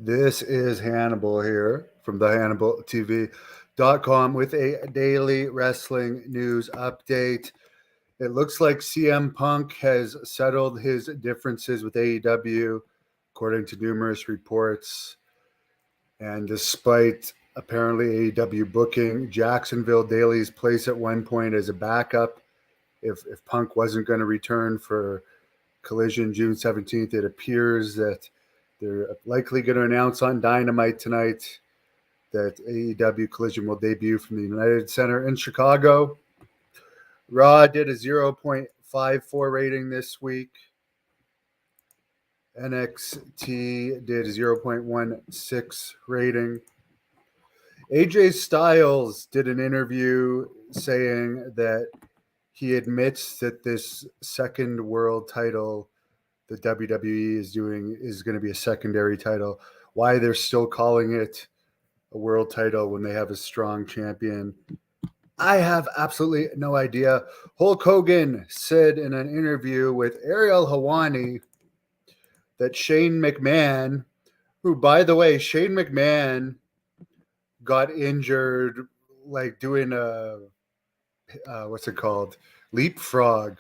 This is Hannibal here from the HannibalTV.com with a daily wrestling news update. It looks like CM Punk has settled his differences with AEW, according to numerous reports. And despite apparently AEW booking Jacksonville Daily's place at one point as a backup, if Punk wasn't going to return for Collision June 17th, it appears that they're likely going to announce on Dynamite tonight that AEW Collision will debut from the United Center in Chicago. Raw did a 0.54 rating this week. NXT did a 0.16 rating. AJ Styles did an interview saying that he admits that this second world title the WWE is doing is going to be a secondary title. Why they're still calling it a world title when they have a strong champion, I have absolutely no idea. Hulk Hogan said in an interview with Ariel Helwani that Shane McMahon, who, by the way, Shane McMahon got injured like doing a what's it called, leapfrog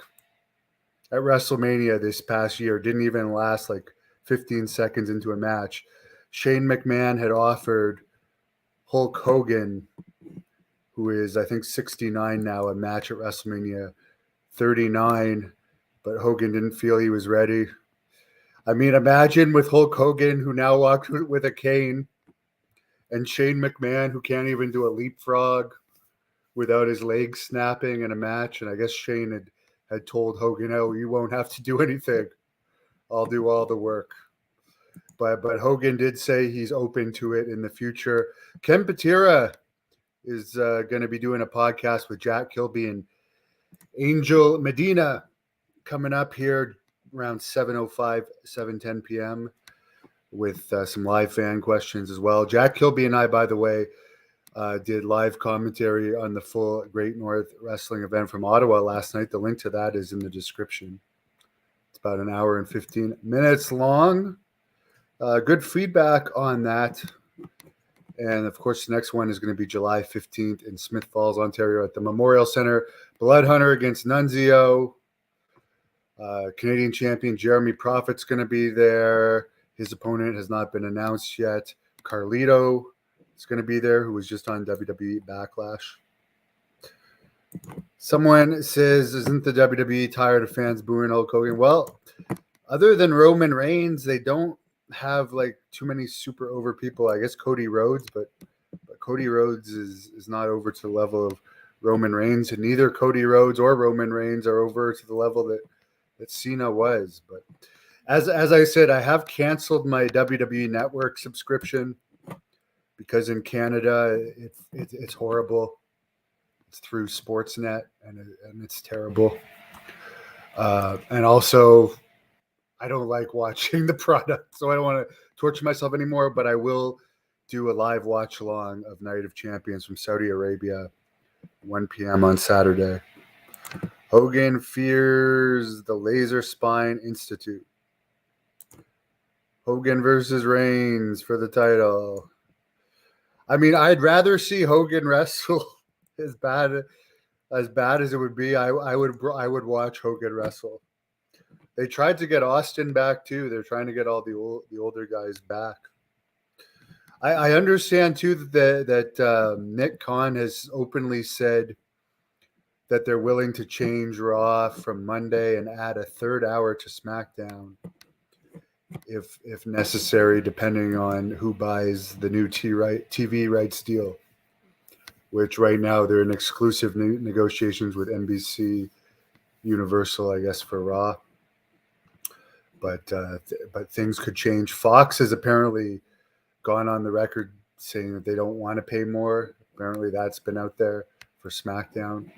at WrestleMania this past year. Didn't even last like 15 seconds into a match. Shane McMahon had offered Hulk Hogan, who is I think 69 now, a match at WrestleMania 39, but Hogan didn't feel he was ready. I mean, imagine with Hulk Hogan, who now walks with a cane, and Shane McMahon, who can't even do a leapfrog without his legs snapping in a match. And I guess Shane had told Hogan, "Oh, you won't have to do anything. I'll do all the work." But Hogan did say he's open to it in the future. Ken Patera is going to be doing a podcast with Jack Kilby and Angel Medina coming up here around 7:05, 7:10 p.m. with some live fan questions as well. Jack Kilby and I, by the way, did live commentary on the full Great North Wrestling event from Ottawa last night. The link to that is in the description. It's about an hour and 15 minutes long. Good feedback on that. And of course, the next one is going to be July 15th in Smith Falls, Ontario at the Memorial Center. Blood Hunter against Nunzio. Canadian champion Jeremy Prophet's going to be there. His opponent has not been announced yet. Carlito is going to be there, who was just on WWE Backlash. Someone says, isn't the WWE tired of fans booing Hulk Hogan? Well, other than Roman Reigns, they don't have like too many super over people. I guess Cody Rhodes, but Cody Rhodes is not over to the level of Roman Reigns, and neither Cody Rhodes or Roman Reigns are over to the level that Cena was. But as I said, I have canceled my WWE Network subscription because in Canada it's horrible. It's through Sportsnet and it's terrible. And also, I don't like watching the product, so I don't want to torture myself anymore. But I will do a live watch along of Night of Champions from Saudi Arabia, 1 p.m. on Saturday. Hogan fears the Laser Spine Institute. Hogan versus Reigns for the title. I mean, I'd rather see Hogan wrestle as bad as it would be. I would watch Hogan wrestle. They tried to get Austin back too. They're trying to get all the older guys back. I understand too that Nick Khan has openly said that they're willing to change Raw from Monday and add a third hour to SmackDown if necessary, depending on who buys the new TV rights deal, which right now they're in exclusive negotiations with NBC Universal, I guess, for Raw. But things could change. Fox has apparently gone on the record saying that they don't want to pay more. Apparently that's been out there for SmackDown.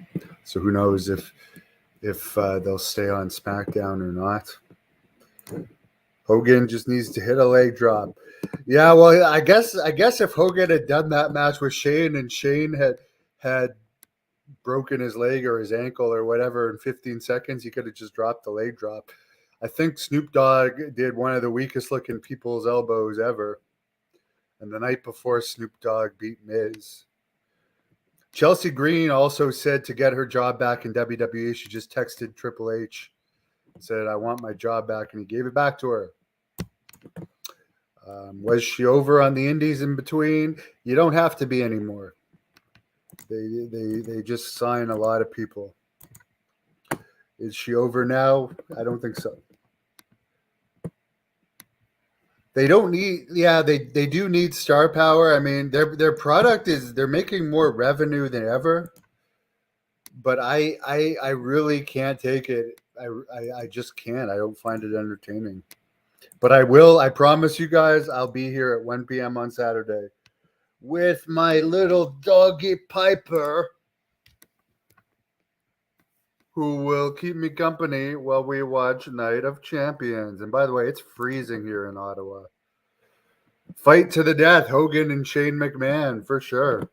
So who knows if they'll stay on SmackDown or not. Hogan just needs to hit a leg drop. Yeah, well, I guess if Hogan had done that match with Shane and Shane had broken his leg or his ankle or whatever in 15 seconds, he could have just dropped the leg drop. I think Snoop Dogg did one of the weakest looking people's elbows ever. and the night before Snoop Dogg beat Miz. Chelsea Green also said to get her job back in WWE, she just texted Triple H, said, I want my job back, and he gave it back to her. Was she over on the indies in between? You don't have to be anymore. They just sign a lot of people. Is she over now? I don't think so. They don't need, they do need star power. I mean, their product is, they're making more revenue than ever. But I really can't take it. I just can't. I don't find it entertaining. But I promise you guys, I'll be here at 1 p.m. on Saturday with my little doggy Piper, who will keep me company while we watch Night of Champions. And by the way, it's freezing here in Ottawa. Fight to the death, Hogan and Shane McMahon, for sure.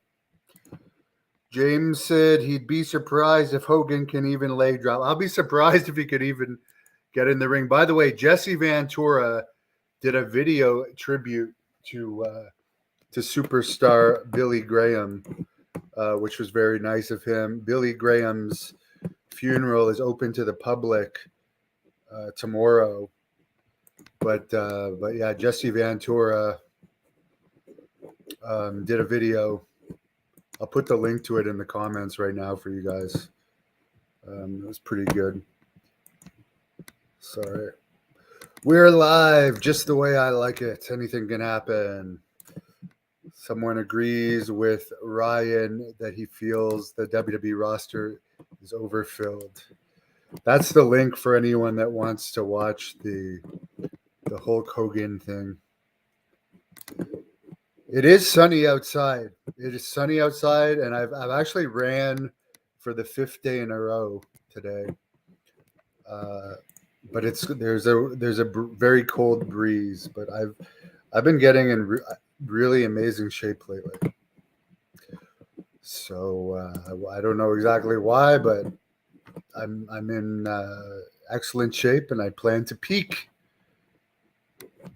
James said he'd be surprised if Hogan can even leg drop. I'll be surprised if he could even get in the ring. By the way, Jesse Ventura did a video tribute to superstar Billy Graham, which was very nice of him. Billy Graham's funeral is open to the public tomorrow. But yeah, Jesse Ventura did a video. I'll put the link to it in the comments right now for you guys. It was pretty good. Sorry. We're live just the way I like it. Anything can happen. Someone agrees with Ryan that he feels the WWE roster is overfilled. That's the link for anyone that wants to watch the Hulk Hogan thing. It is sunny outside. It is sunny outside, and I've actually ran for the 5th day in a row today. But there's a very cold breeze. But I've been getting in really amazing shape lately. So I don't know exactly why, but I'm in excellent shape, and I plan to peak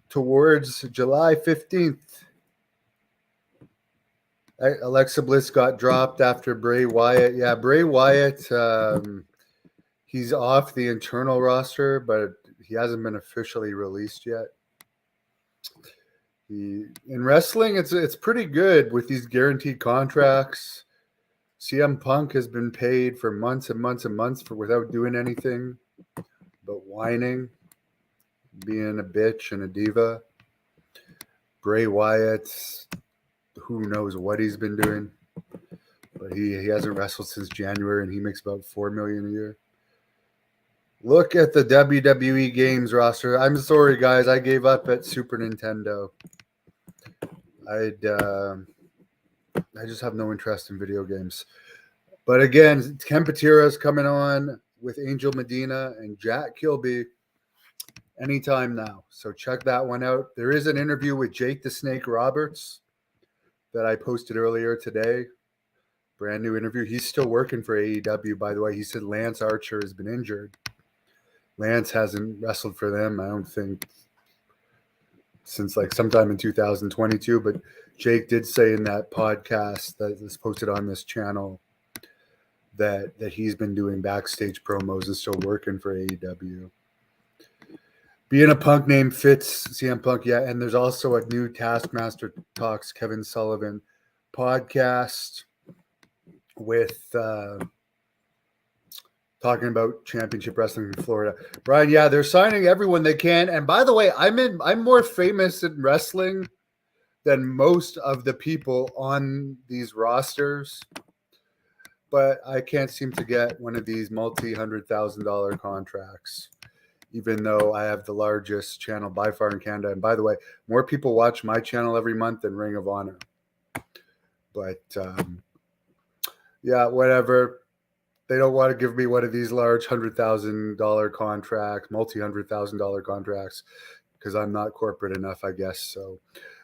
towards July 15th. Alexa Bliss got dropped after Bray Wyatt. Yeah, Bray Wyatt, he's off the internal roster, but he hasn't been officially released yet. In wrestling, it's pretty good with these guaranteed contracts. CM Punk has been paid for months and months and months without doing anything but whining, being a bitch and a diva. Bray Wyatt, who knows what he's been doing, but he hasn't wrestled since January, and he makes about $4 million a year. Look at the WWE games roster. I'm sorry, guys. I gave up at Super Nintendo. I just have no interest in video games. But again, Ken Patera is coming on with Angel Medina and Jack Kilby anytime now. So check that one out. There is an interview with Jake the Snake Roberts that I posted earlier today. Brand new interview. He's still working for AEW, by the way. He said Lance Archer has been injured. Lance hasn't wrestled for them, I don't think, since like sometime in 2022. But Jake did say in that podcast that is posted on this channel that he's been doing backstage promos and still working for AEW. Being a Punk name fits CM Punk, yeah. And there's also a new Taskmaster Talks Kevin Sullivan podcast with talking about championship wrestling in Florida. Brian, yeah, they're signing everyone they can. And by the way, I'm more famous in wrestling than most of the people on these rosters. But I can't seem to get one of these multi-$100,000 contracts, even though I have the largest channel by far in Canada. And by the way, more people watch my channel every month than Ring of Honor. But yeah, whatever. They don't want to give me one of these large $100,000 contracts, multi-$100,000 contracts, because I'm not corporate enough, I guess. So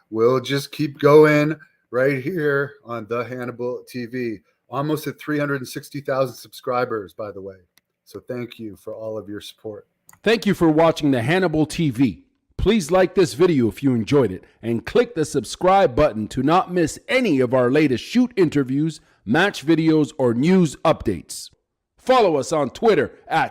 we'll just keep going right here on the Hannibal TV. Almost at 360,000 subscribers, by the way. So thank you for all of your support. Thank you for watching the Hannibal TV. Please like this video if you enjoyed it, and click the subscribe button to not miss any of our latest shoot interviews, match videos, or news updates. Follow us on Twitter at